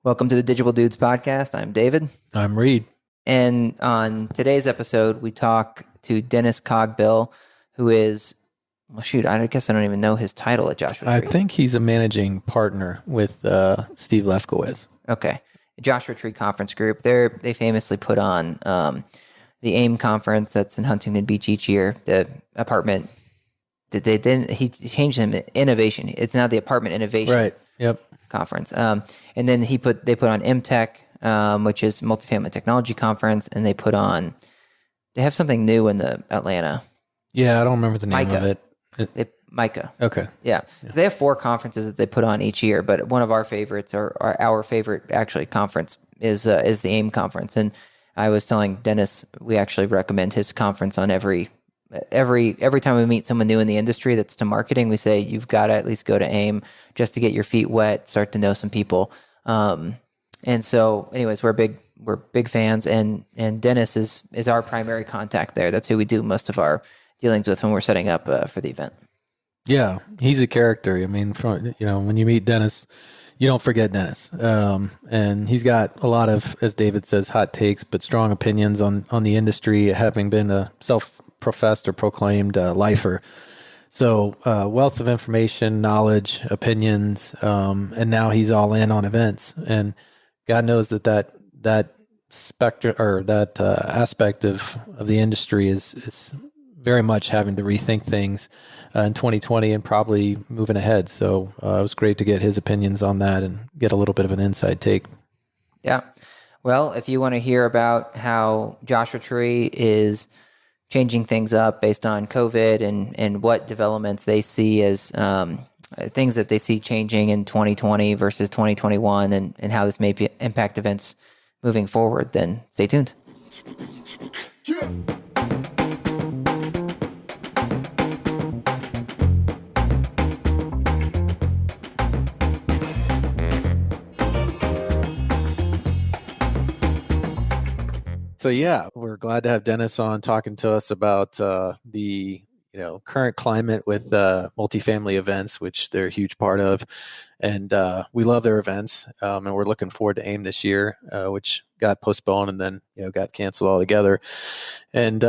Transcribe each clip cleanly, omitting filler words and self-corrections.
Welcome to the DIgible Dudes podcast. I'm David. I'm Reid. And on today's episode, we talk to Dennis Cogbill, who is, I guess I don't even know his title at Joshua Tree. I think he's a managing partner with Steve Lefkowitz. Okay. Joshua Tree Conference Group. They famously put on the AME conference that's in Huntington Beach each year. The apartment, he changed them to innovation. It's now the apartment innovation. Right. Yep. Conference. And then they put on Mtech, which is Multifamily Technology Conference, and they have something new in the Atlanta. Yeah, I don't remember the name of it. Micah. Okay. Yeah. So they have 4 conferences that they put on each year, but one of our favorites, or our favorite actually conference, is the AIM conference. And I was telling Dennis, we actually recommend his conference on every time we meet someone new in the industry that's to marketing. We say you've got to at least go to AIM just to get your feet wet, start to know some people. And so, anyways, we're big fans, and Dennis is our primary contact there. That's who we do most of our dealings with when we're setting up for the event. Yeah, he's a character. I mean, when you meet Dennis, you don't forget Dennis. And he's got a lot of, as David says, hot takes, but strong opinions on the industry, having been a self-professed or proclaimed lifer. So wealth of information, knowledge, opinions, and now he's all in on events. And God knows that spectrum or that aspect of the industry is very much having to rethink things in 2020 and probably moving ahead. So it was great to get his opinions on that and get a little bit of an inside take. Yeah. Well, if you want to hear about how Joshua Tree is changing things up based on COVID and what developments they see as things that they see changing in 2020 versus 2021 and how this may impact events moving forward, then stay tuned. Yeah. So yeah, we're glad to have Dennis on talking to us about the current climate with multifamily events, which they're a huge part of, and we love their events, and we're looking forward to AIM this year, which got postponed and then got canceled altogether, and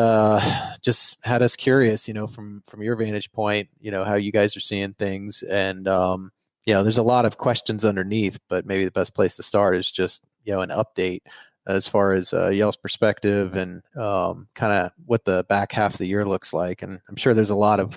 just had us curious, from your vantage point, how you guys are seeing things, and there's a lot of questions underneath, but maybe the best place to start is just an update as far as y'all's perspective and kind of what the back half of the year looks like. And I'm sure there's a lot of,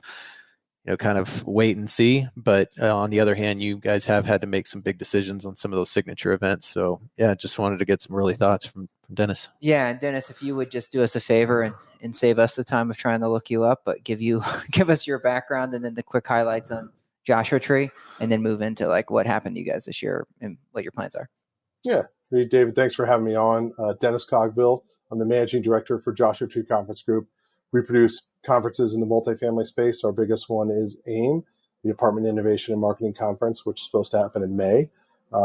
kind of wait and see. But on the other hand, you guys have had to make some big decisions on some of those signature events. So, yeah, just wanted to get some early thoughts from Dennis. Yeah, and Dennis, if you would just do us a favor and save us the time of trying to look you up, but give us your background and then the quick highlights on Joshua Tree, and then move into like what happened to you guys this year and what your plans are. Yeah. David, thanks for having me on. Dennis Cogbill. I'm the managing director for Joshua Tree Conference Group. We produce conferences in the multifamily space. Our biggest one is AIM, the Apartment Innovation and Marketing Conference, which is supposed to happen in May.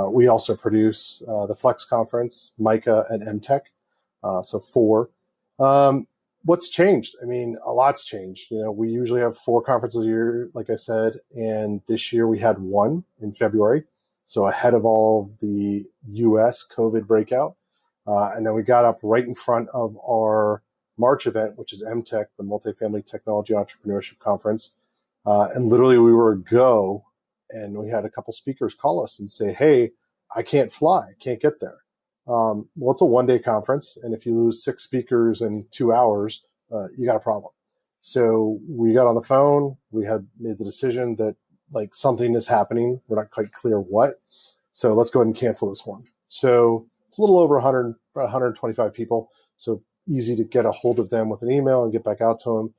We also produce the Flex Conference, Micah, and Mtech, so 4. What's changed? I mean, a lot's changed. We usually have 4 conferences a year, like I said, and this year we had 1 in February. So ahead of all the U.S. COVID breakout. And then we got up right in front of our March event, which is Mtech, the Multifamily Technology Entrepreneurship Conference. And literally we were a go, and we had a couple speakers call us and say, hey, I can't fly, I can't get there. Well, it's a one-day conference, and if you lose 6 speakers in 2 hours, you got a problem. So we got on the phone, we had made the decision that like something is happening. We're not quite clear what. So let's go ahead and cancel this one. So it's a little over 125 people. So easy to get a hold of them with an email and get back out to them.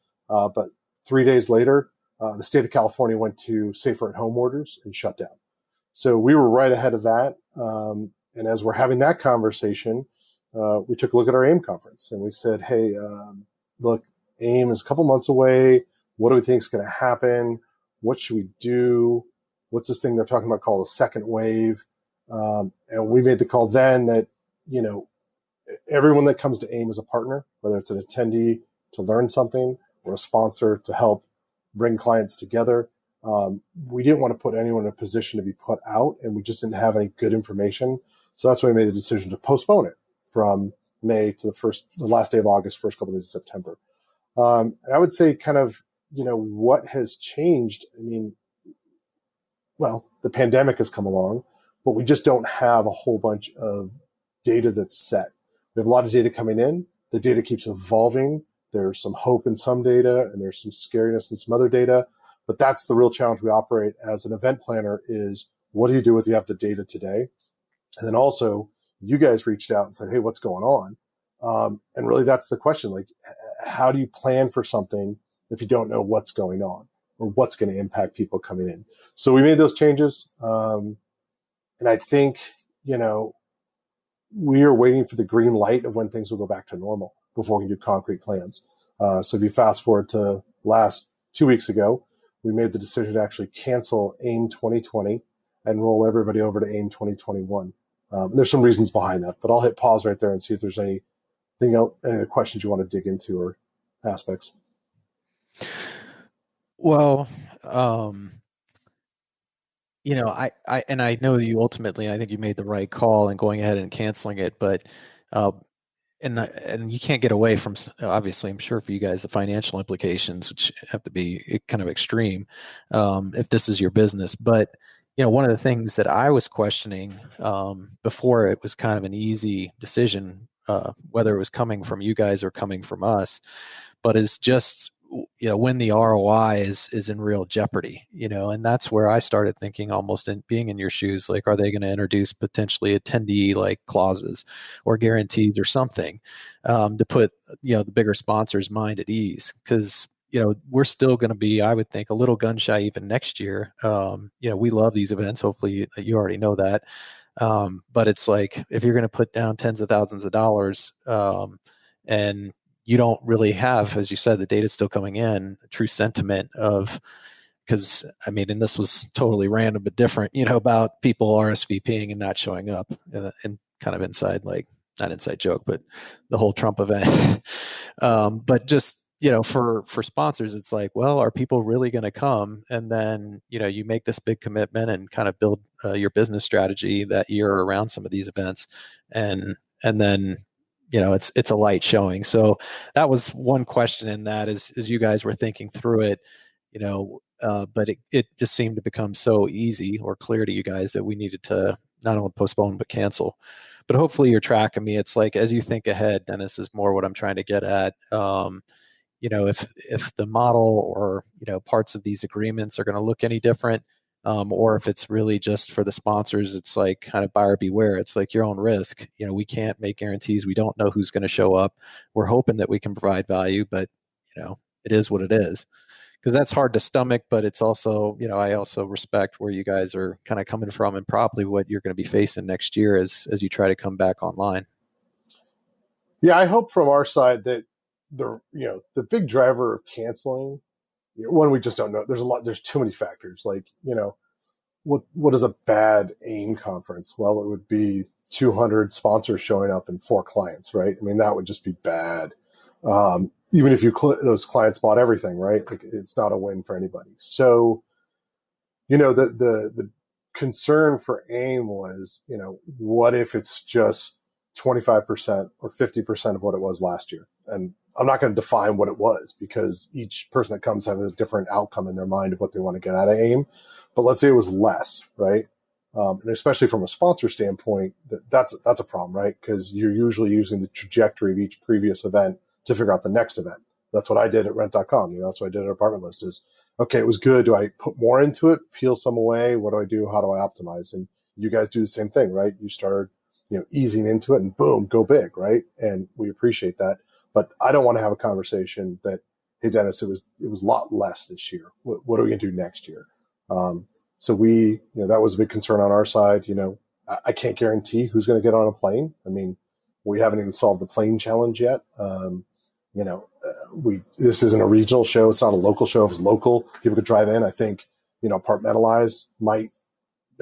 But 3 days later, the state of California went to safer at home orders and shut down. So we were right ahead of that. And as we're having that conversation, we took a look at our AIM conference and we said, hey, look, AIM is a couple months away. What do we think is going to happen? What should we do? What's this thing they're talking about called a second wave? And we made the call then that, everyone that comes to AIM is a partner, whether it's an attendee to learn something or a sponsor to help bring clients together. We didn't want to put anyone in a position to be put out, and we just didn't have any good information. So that's why we made the decision to postpone it from May to the last day of August, first couple of days of September. And I would say kind of, what has changed. I mean, well, the pandemic has come along, but we just don't have a whole bunch of data that's set. We have a lot of data coming in. The data keeps evolving. There's some hope in some data, and there's some scariness in some other data. But that's the real challenge we operate as an event planner is, what do you do with you have the data today? And then also, you guys reached out and said, hey, what's going on? And really, that's the question. Like, how do you plan for something if you don't know what's going on or what's going to impact people coming in? So we made those changes. And I think, we are waiting for the green light of when things will go back to normal before we can do concrete plans. So if you fast forward to last 2 weeks ago, we made the decision to actually cancel AME 2020 and roll everybody over to AME 2021. There's some reasons behind that, but I'll hit pause right there and see if there's anything else, any other questions you want to dig into or aspects. Well, I know you ultimately, I think you made the right call in going ahead and canceling it, but and you can't get away from, obviously, I'm sure for you guys, the financial implications, which have to be kind of extreme if this is your business. But one of the things that I was questioning before, it was kind of an easy decision, whether it was coming from you guys or coming from us, but it's just, when the ROI is in real jeopardy, and that's where I started thinking, almost in being in your shoes, like, are they going to introduce potentially attendee like clauses or guarantees or something to put, the bigger sponsors' mind at ease? Because, we're still going to be, I would think, a little gun shy even next year. We love these events. Hopefully you already know that. But it's like, if you're going to put down tens of thousands of dollars and you don't really have, as you said, the data still coming in, a true sentiment of, because I mean, and this was totally random but different, about people RSVPing and not showing up, and kind of inside, like, not inside joke, but the whole Trump event. But just, for sponsors, it's like, well, are people really going to come? And then, you make this big commitment and kind of build your business strategy that year around some of these events. And then, it's a light showing. So that was one question in that, as you guys were thinking through it, but it just seemed to become so easy or clear to you guys that we needed to not only postpone, but cancel. But hopefully you're tracking me. It's like, as you think ahead, Dennis, is more what I'm trying to get at. If the model or, parts of these agreements are going to look any different, or if it's really just for the sponsors, it's like kind of buyer beware. It's like your own risk. We can't make guarantees. We don't know who's going to show up. We're hoping that we can provide value, but it is what it is. Because that's hard to stomach, but it's also, I also respect where you guys are kind of coming from and probably what you're going to be facing next year as you try to come back online. Yeah, I hope from our side that the big driver of canceling, one, we just don't know. There's too many factors. Like, what is a bad AIM conference? Well, it would be 200 sponsors showing up and 4 clients, right? I mean, that would just be bad. Even if those clients bought everything, right? Like, it's not a win for anybody. So, the concern for AIM was, what if it's just 25% or 50% of what it was last year? And I'm not going to define what it was, because each person that comes has a different outcome in their mind of what they want to get out of AIM. But let's say it was less, right? And especially from a sponsor standpoint, that's a problem, right? Because you're usually using the trajectory of each previous event to figure out the next event. That's what I did at rent.com. That's what I did at Apartment List is, okay, it was good. Do I put more into it, peel some away? What do I do? How do I optimize? And you guys do the same thing, right? You started, easing into it and boom, go big, right? And we appreciate that. But I don't want to have a conversation that, hey, Dennis, it was a lot less this year. What are we going to do next year? So we, that was a big concern on our side. I can't guarantee who's going to get on a plane. I mean, we haven't even solved the plane challenge yet. This isn't a regional show. It's not a local show. If it's local, people could drive in. I think, Apartmentalize might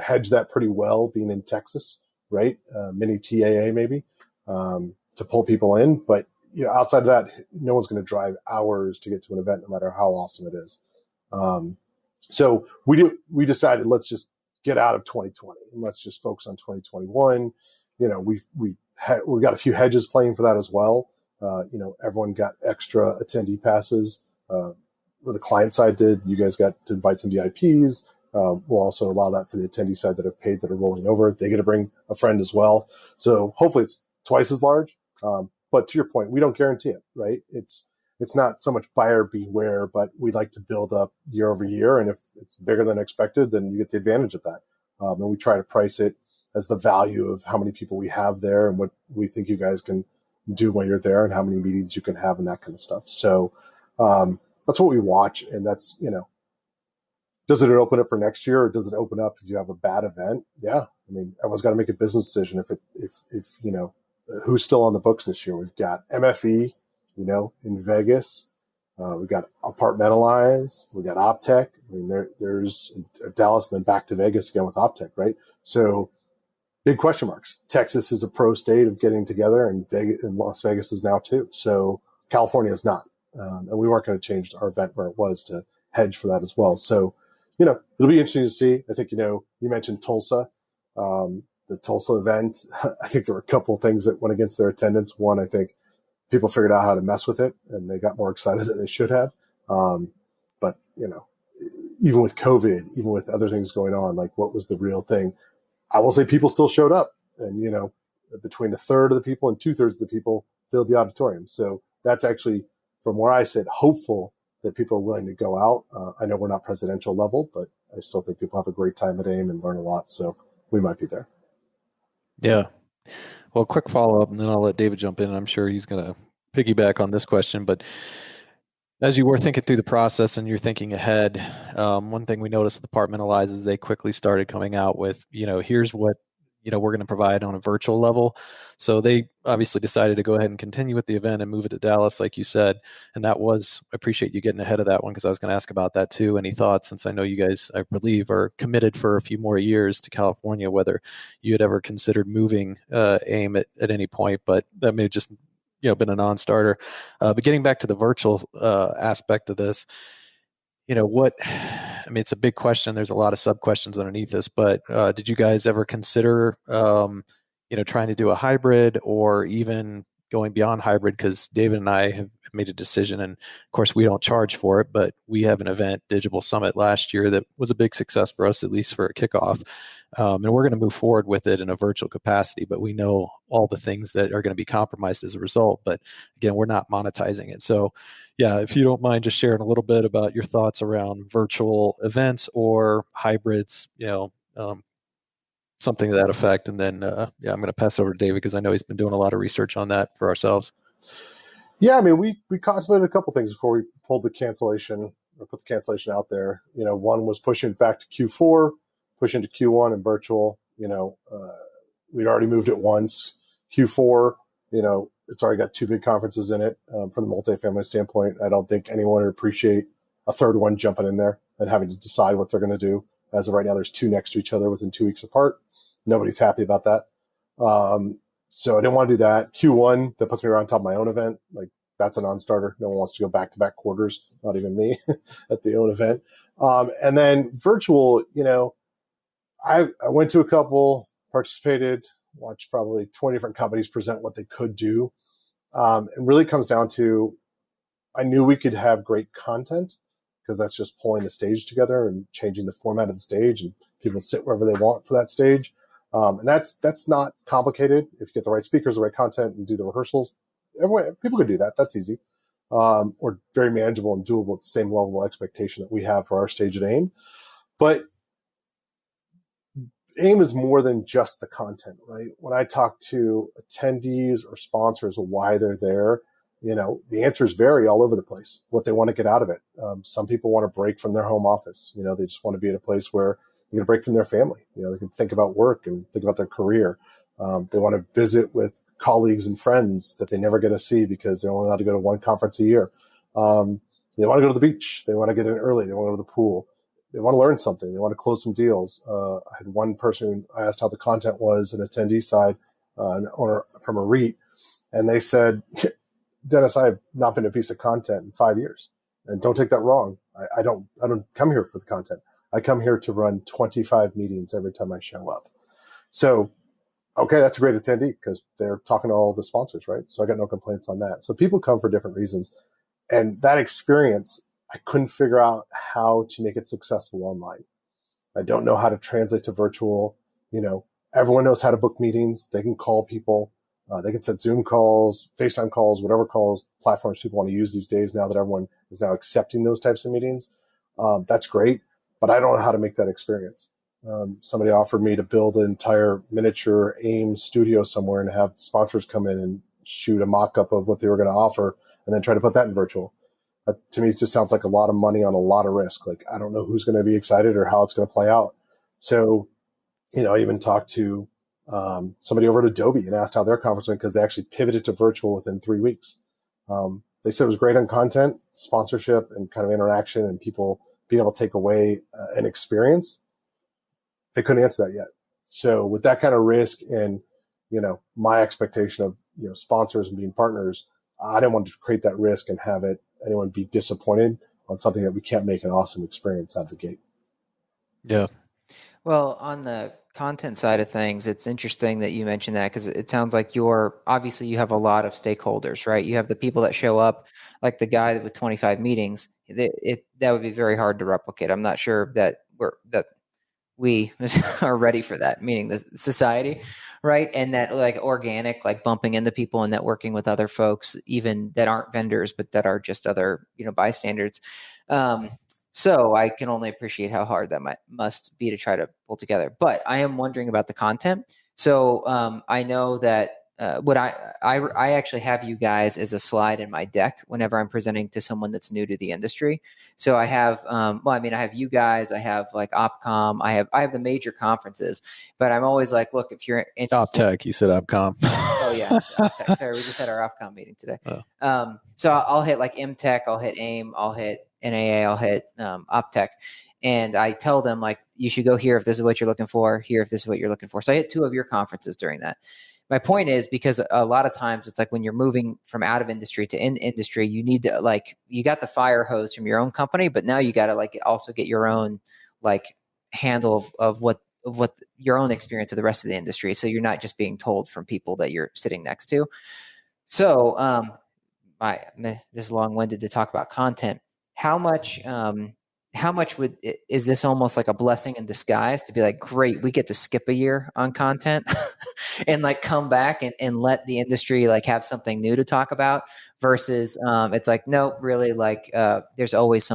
hedge that pretty well, being in Texas, right? Mini TAA maybe, to pull people in. But, outside of that, no one's going to drive hours to get to an event, no matter how awesome it is. So we decided, let's just get out of 2020 and let's just focus on 2021. We got a few hedges playing for that as well. Everyone got extra attendee passes. Where the client side did, you guys got to invite some VIPs. We'll also allow that for the attendee side that have paid that are rolling over. They get to bring a friend as well. So hopefully it's twice as large. But to your point, we don't guarantee it, right? It's not so much buyer beware, but we like to build up year over year. And if it's bigger than expected, then you get the advantage of that. And we try to price it as the value of how many people we have there and what we think you guys can do when you're there and how many meetings you can have and that kind of stuff. So that's what we watch. And that's, does it open up for next year or does it open up if you have a bad event? Yeah. I mean, everyone's got to make a business decision if who's still on the books this year. We've got MFE, in Vegas. We've got Apartmentalize. We've got Optech. I mean, there's Dallas and then back to Vegas again with Optech, right? So big question marks. Texas is a pro state of getting together and Las Vegas is now too. So California is not. And we weren't going to change our event where it was to hedge for that as well. So, it'll be interesting to see. I think, you mentioned Tulsa. The Tulsa event, I think there were a couple of things that went against their attendance. One, I think people figured out how to mess with it and they got more excited than they should have. But, even with COVID, even with other things going on, like what was the real thing? I will say people still showed up and, between a third of the people and 2/3 of the people filled the auditorium. So that's actually, from where I sit, hopeful that people are willing to go out. I know we're not presidential level, but I still think people have a great time at AIM and learn a lot. So we might be there. Yeah. Well, quick follow-up, and then I'll let David jump in. I'm sure he's going to piggyback on this question. But as you were thinking through the process and you're thinking ahead, one thing we noticed with Apartmentalize is they quickly started coming out with, here's what, we're going to provide on a virtual level. So they obviously decided to go ahead and continue with the event and move it to Dallas, like you said. And I appreciate you getting ahead of that one because I was going to ask about that too. Any thoughts, since I know you guys, I believe, are committed for a few more years to California, whether you had ever considered moving AIM at any point, but that may have just been a non-starter. But getting back to the virtual aspect of this, it's a big question. There's a lot of sub-questions underneath this, but did you guys ever consider, trying to do a hybrid or even going beyond hybrid? Because David and I have made a decision, and of course we don't charge for it, but we have an event, DIgible Summit, last year that was a big success for us, at least for a kickoff. And we're going to move forward with it in a virtual capacity, but we know all the things that are going to be compromised as a result. But again, we're not monetizing it. So yeah, if you don't mind just sharing a little bit about your thoughts around virtual events or hybrids, something to that effect. And then, I'm going to pass over to David because I know he's been doing a lot of research on that for ourselves. Yeah, I mean, we contemplated a couple things before we pulled the cancellation or put the cancellation out there. One was pushing it back to Q4, pushing to Q1 and virtual. We'd already moved it once. Q4, it's already got two big conferences in it. From the multifamily standpoint, I don't think anyone would appreciate a third one jumping in there and having to decide what they're going to do. As of right now, there's two next to each other within 2 weeks apart. Nobody's happy about that. So I didn't want to do that. Q1, that puts me around top of my own event. Like, that's a non-starter. No one wants to go back-to-back quarters, not even me, at the own event. And then virtual, I went to a couple, participated, watched probably 20 different companies present what they could do. And really comes down to, I knew we could have great content because that's just pulling the stage together and changing the format of the stage, and people sit wherever they want for that stage. And that's not complicated. If you get the right speakers, the right content, and do the rehearsals, people can do that. That's easy. Or very manageable and doable at the same level of expectation that we have for our stage at AIM. But AIM is more than just the content, right? When I talk to attendees or sponsors of why they're there, the answers vary all over the place, what they want to get out of it. Some people want to break from their home office. They just want to be in a place where they can break from their family. They can think about work and think about their career. They want to visit with colleagues and friends that they never get to see because they're only allowed to go to one conference a year. They want to go to the beach. They want to get in early. They want to go to the pool. They want to learn something. They want to close some deals. I had one person, I asked how the content was, an attendee side, an owner from a REIT, and they said, Dennis, I have not been a piece of content in 5 years. And don't take that wrong. I don't come here for the content. I come here to run 25 meetings every time I show up. So, okay, that's a great attendee because they're talking to all the sponsors, right? So I got no complaints on that. So people come for different reasons. And that experience, I couldn't figure out how to make it successful online. I don't know how to translate to virtual. Everyone knows how to book meetings. They can call people. They can set Zoom calls, FaceTime calls, whatever calls, platforms people want to use these days now that everyone is now accepting those types of meetings. That's great, but I don't know how to make that experience. Somebody offered me to build an entire miniature AIM studio somewhere and have sponsors come in and shoot a mock-up of what they were going to offer and then try to put that in virtual. To me, it just sounds like a lot of money on a lot of risk. Like, I don't know who's going to be excited or how it's going to play out. So, I even talked to somebody over at Adobe and asked how their conference went because they actually pivoted to virtual within 3 weeks. They said it was great on content, sponsorship, and kind of interaction and people being able to take away an experience. They couldn't answer that yet. So with that kind of risk and, my expectation of, sponsors and being partners, I didn't want to create that risk and have anyone be disappointed on something that we can't make an awesome experience out of the gate. Yeah. Well, on the content side of things, it's interesting that you mentioned that because it sounds like obviously you have a lot of stakeholders, right? You have the people that show up, like the guy with 25 meetings. That would be very hard to replicate. I'm not sure that we are ready for that, meaning the society, right? And that like organic, like bumping into people and networking with other folks, even that aren't vendors, but that are just other, bystanders. So I can only appreciate how hard that must be to try to pull together. But I am wondering about the content. So I know that what I actually have you guys as a slide in my deck whenever I'm presenting to someone that's new to the industry. So I have, I have you guys, I have like OpCom, I have the major conferences, but I'm always like, look, if you're interested. OpTech, you said OpCom. Oh yeah, OpTech. Sorry, we just had our OpCom meeting today. Oh. So I'll hit like Mtech, I'll hit AIM, I'll hit NAA, I'll hit OpTech. And I tell them like, you should go here if this is what you're looking for, here if this is what you're looking for. So I hit 2 of your conferences during that. My point is because a lot of times it's like when you're moving from out of industry to in industry, you need to like, you got the fire hose from your own company, but now you got to like also get your own like handle of what your own experience of the rest of the industry. So you're not just being told from people that you're sitting next to. So this is long-winded to talk about content. How much is this almost like a blessing in disguise to be like, great, we get to skip a year on content and like come back and let the industry like have something new to talk about versus it's like, no, really like there's always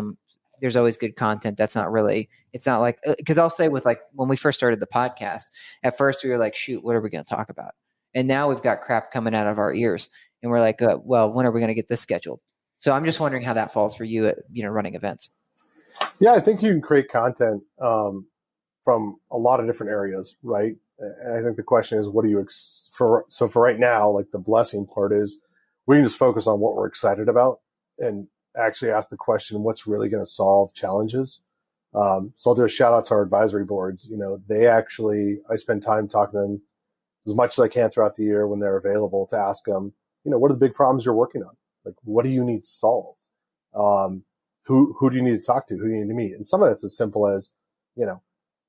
good content. It's not like, because I'll say with like, when we first started the podcast, at first we were like, shoot, what are we going to talk about? And now we've got crap coming out of our ears and we're like, well, when are we going to get this scheduled? So I'm just wondering how that falls for you at, running events. Yeah, I think you can create content from a lot of different areas, right? And I think the question is, what do you for right now, like the blessing part is we can just focus on what we're excited about and actually ask the question, what's really going to solve challenges? So I'll do a shout out to our advisory boards. I spend time talking to them as much as I can throughout the year when they're available to ask them, what are the big problems you're working on? Like, what do you need solved? Who do you need to talk to? Who do you need to meet? And some of that's as simple as,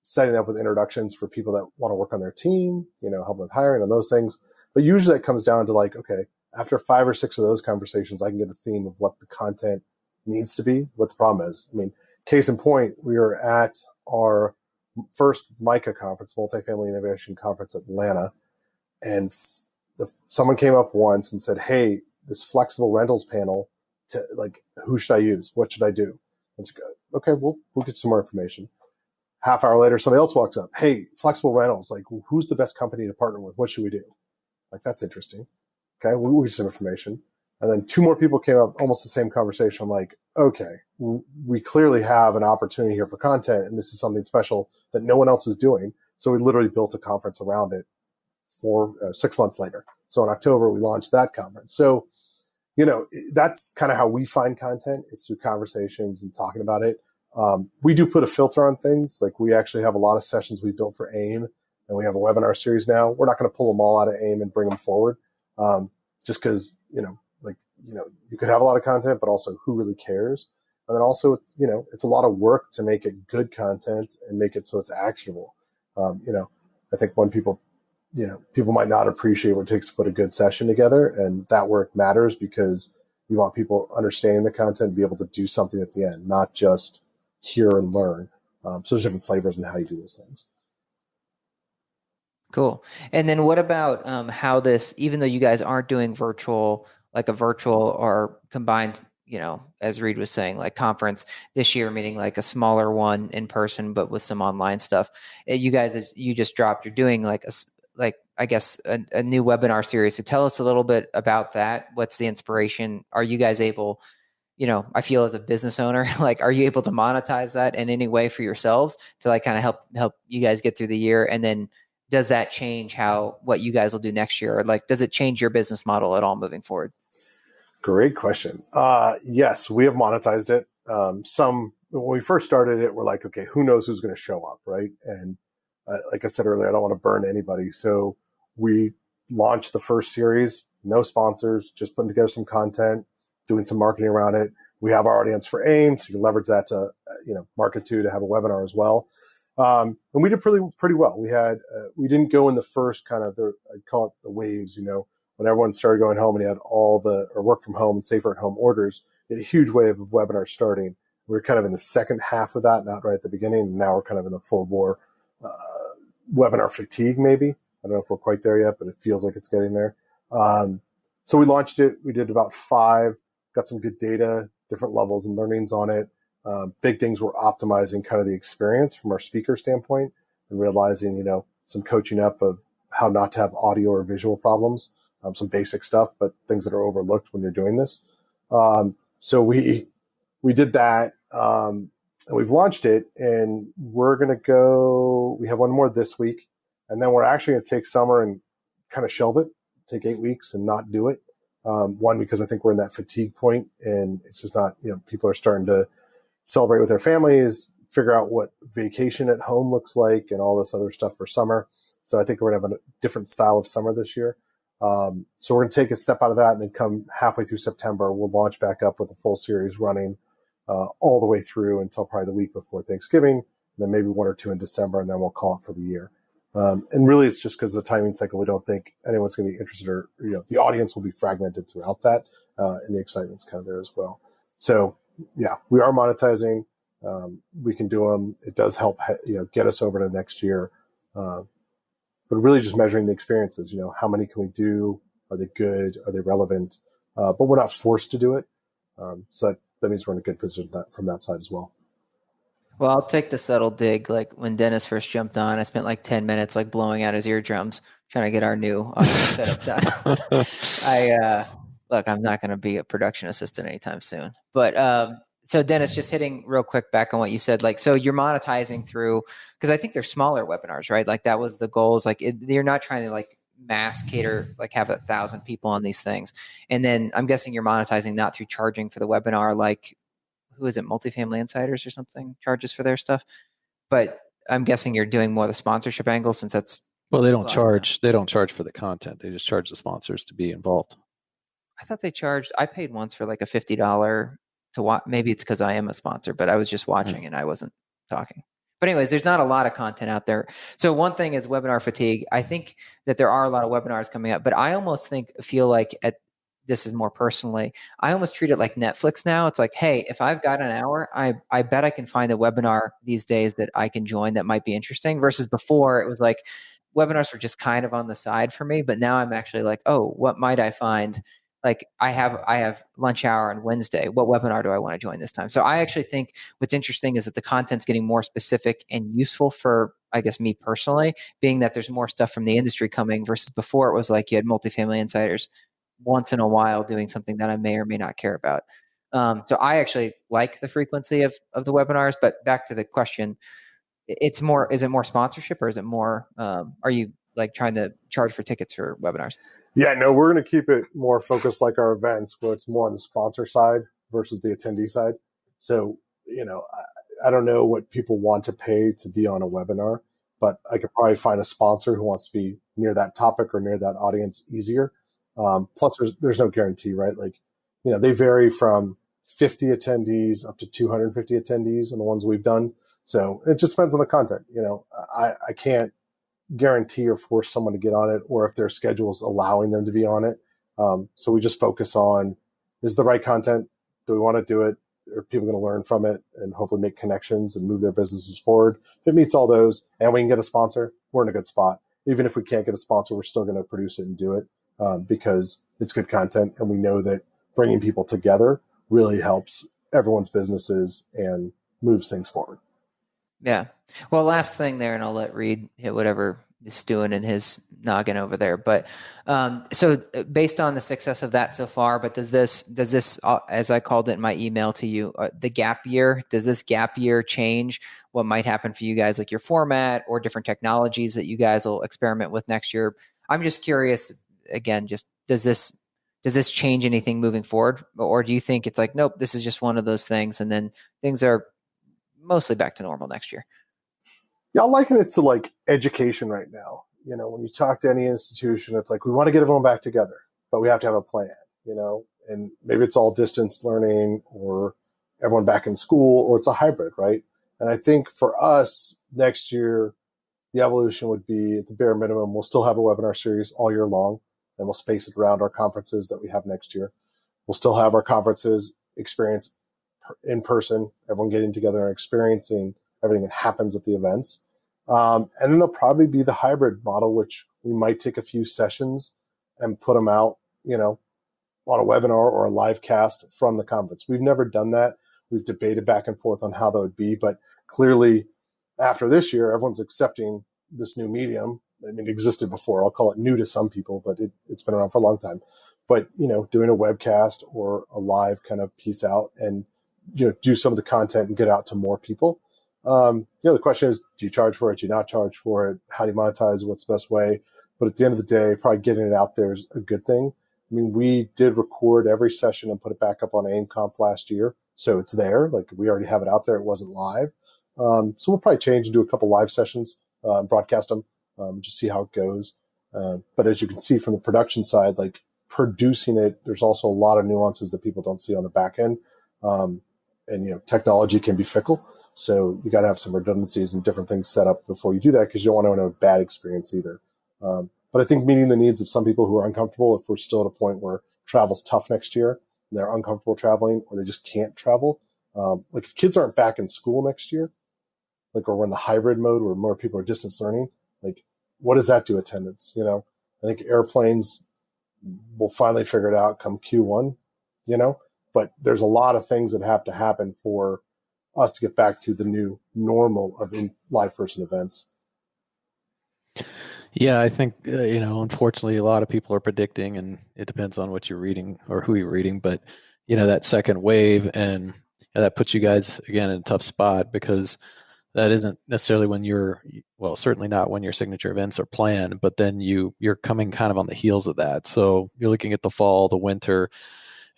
setting up with introductions for people that want to work on their team, help with hiring and those things. But usually it comes down to like, okay, after 5 or 6 of those conversations, I can get a theme of what the content needs to be, what the problem is. I mean, case in point, we were at our first MICA conference, Multifamily Innovation Conference, Atlanta. And someone came up once and said, hey, this flexible rentals panel, who should I use? What should I do? It's good. Okay, we'll get some more information. Half hour later, somebody else walks up. Hey, flexible rentals, like who's the best company to partner with? What should we do? Like, that's interesting. Okay, we'll get some information. And then 2 more people came up, almost the same conversation. I'm like, okay, we clearly have an opportunity here for content, and this is something special that no one else is doing. So we literally built a conference around it 6 months later. So in October, we launched that conference. So, that's kind of how we find content. It's through conversations and talking about it. We do put a filter on things. Like, we actually have a lot of sessions we built for AIM, and we have a webinar series now. We're not going to pull them all out of AIM and bring them forward, just because, you could have a lot of content, but also who really cares? And then also, it's a lot of work to make it good content and make it so it's actionable. I think when people might not appreciate what it takes to put a good session together, and that work matters because you want people understanding the content and be able to do something at the end, not just hear and learn. So there's different flavors in how you do those things. Cool. And then what about how this, even though you guys aren't doing virtual, like a virtual or combined, as Reid was saying, like conference this year, meaning like a smaller one in person, but with some online stuff. You guys, as you just dropped, you're doing like I guess a new webinar series. So tell us a little bit about that. What's the inspiration? Are you guys able, I feel as a business owner, like, are you able to monetize that in any way for yourselves to like kind of help you guys get through the year? And then does that change what you guys will do next year? Or like, does it change your business model at all moving forward? Great question. Yes, we have monetized it. When we first started it, we're like, okay, who knows who's going to show up, right? And like I said earlier, I don't want to burn anybody. So we launched the first series, no sponsors, just putting together some content, doing some marketing around it. We have our audience for AIM, so you can leverage that to, market to have a webinar as well. And we did pretty well. We didn't go in the first kind of, I'd call it the waves, when everyone started going home and you had or work from home and safer at home orders, you had a huge wave of webinars starting. We were kind of in the second half of that, not right at the beginning. And now we're kind of in the full bore webinar fatigue, maybe. I don't know if we're quite there yet, but it feels like it's getting there. So we launched it. We did about 5, got some good data, different levels and learnings on it. Big things were optimizing kind of the experience from our speaker standpoint and realizing, some coaching up of how not to have audio or visual problems. Some basic stuff, but things that are overlooked when you're doing this. So we did that, and we've launched it, and we have one more this week, and then we're actually going to take summer and kind of shelve it, take 8 weeks and not do it. One, because I think we're in that fatigue point, and it's just not, people are starting to celebrate with their families, figure out what vacation at home looks like and all this other stuff for summer. So I think we're going to have a different style of summer this year. So we're going to take a step out of that, and then come halfway through September, we'll launch back up with a full series running all the way through until probably the week before Thanksgiving, and then maybe 1 or 2 in December, and then we'll call it for the year. And really, it's just because of the timing cycle. We don't think anyone's going to be interested, or the audience will be fragmented throughout that, and the excitement's kind of there as well. So yeah, we are monetizing. We can do them. It does help, get us over to next year. But really just measuring the experiences, how many can we do? Are they good? Are they relevant? But we're not forced to do it. So that means we're in a good position from that side as well. Well, I'll take the subtle dig. Like when Dennis first jumped on, I spent like 10 minutes like blowing out his eardrums trying to get our new audio setup done. Look, I'm not going to be a production assistant anytime soon. But so Dennis, just hitting real quick back on what you said, like, so you're monetizing through, because I think they're smaller webinars, right? Like that was the goal, is like, you're not trying to like mass cater, like have 1,000 people on these things. And then I'm guessing you're monetizing not through charging for the webinar, like, who is it? Multifamily Insiders or something charges for their stuff. But I'm guessing you're doing more the sponsorship angle, since that's, well, they don't charge for the content. They just charge the sponsors to be involved. I thought they charged, I paid once for like a $50 to watch. Maybe it's because I am a sponsor, but I was just watching and I wasn't talking. But anyways, there's not a lot of content out there. So one thing is webinar fatigue. I think that there are a lot of webinars coming up, but I almost feel like this is more personally, I almost treat it like Netflix now. It's like, hey, if I've got an hour, I bet I can find a webinar these days that I can join that might be interesting, versus before it was like webinars were just kind of on the side for me. But now I'm actually like, oh, what might I find? Like I have lunch hour on Wednesday. What webinar do I want to join this time? So I actually think what's interesting is that the content's getting more specific and useful for, I guess, me personally, being that there's more stuff from the industry coming, versus before it was like you had Multifamily Insiders once in a while doing something that I may or may not care about. So I actually like the frequency of the webinars. But back to the question, is it more sponsorship, or is it more, are you like trying to charge for tickets for webinars? Yeah, no, we're going to keep it more focused like our events, where it's more on the sponsor side versus the attendee side. So, I don't know what people want to pay to be on a webinar, but I could probably find a sponsor who wants to be near that topic or near that audience easier. Plus, there's no guarantee, right? Like, they vary from 50 attendees up to 250 attendees on the ones we've done. So it just depends on the content. I can't guarantee or force someone to get on it, or if their schedule is allowing them to be on it. So we just focus on, is the right content? Do we want to do it? Are people going to learn from it and hopefully make connections and move their businesses forward? If it meets all those and we can get a sponsor, we're in a good spot. Even if we can't get a sponsor, we're still going to produce it and do it because it's good content. And we know that bringing people together really helps everyone's businesses and moves things forward. Yeah. Well, last thing there, and I'll let Reid hit whatever is doing in his noggin over there. But so based on the success of that so far, but does this, as I called it in my email to you, the gap year, does this gap year change what might happen for you guys, like your format or different technologies that you guys will experiment with next year? I'm just curious, again, just does this change anything moving forward? Or do you think it's like, nope, this is just one of those things, and then things are mostly back to normal next year? Yeah, I'll liken it to like education right now. When you talk to any institution, it's like, we want to get everyone back together, but we have to have a plan, and maybe it's all distance learning or everyone back in school, or it's a hybrid, right? And I think for us next year, the evolution would be, at the bare minimum, we'll still have a webinar series all year long, and we'll space it around our conferences that we have next year. We'll still have our conferences experience in person, everyone getting together and experiencing everything that happens at the events. And then there'll probably be the hybrid model, which we might take a few sessions and put them out, on a webinar or a live cast from the conference. We've never done that. We've debated back and forth on how that would be, but clearly after this year, everyone's accepting this new medium. I mean, it existed before. I'll call it new to some people, but it's been around for a long time. But, doing a webcast or a live kind of piece out and, do some of the content and get out to more people. The question is, do you charge for it? Do you not charge for it? How do you monetize? What's the best way? But at the end of the day, probably getting it out there is a good thing. I mean, we did record every session and put it back up on AIMConf last year. So it's there. Like, we already have it out there. It wasn't live. So we'll probably change and do a couple live sessions, broadcast them, just see how it goes. But as you can see from the production side, like producing it, there's also a lot of nuances that people don't see on the back end. And technology can be fickle. So you got to have some redundancies and different things set up before you do that, because you don't want to have a bad experience either. But I think meeting the needs of some people who are uncomfortable, if we're still at a point where travel's tough next year and they're uncomfortable traveling or they just can't travel. Like if kids aren't back in school next year, or we're in the hybrid mode where more people are distance learning, like what does that do attendance? I think airplanes will finally figure it out come Q1, but there's a lot of things that have to happen for us to get back to the new normal of live person events. Yeah, I think, unfortunately, a lot of people are predicting, and it depends on what you're reading or who you're reading, but, that second wave, and that puts you guys, again, in a tough spot, because that isn't necessarily when certainly not when your signature events are planned, but then you're coming kind of on the heels of that. So you're looking at the fall, the winter,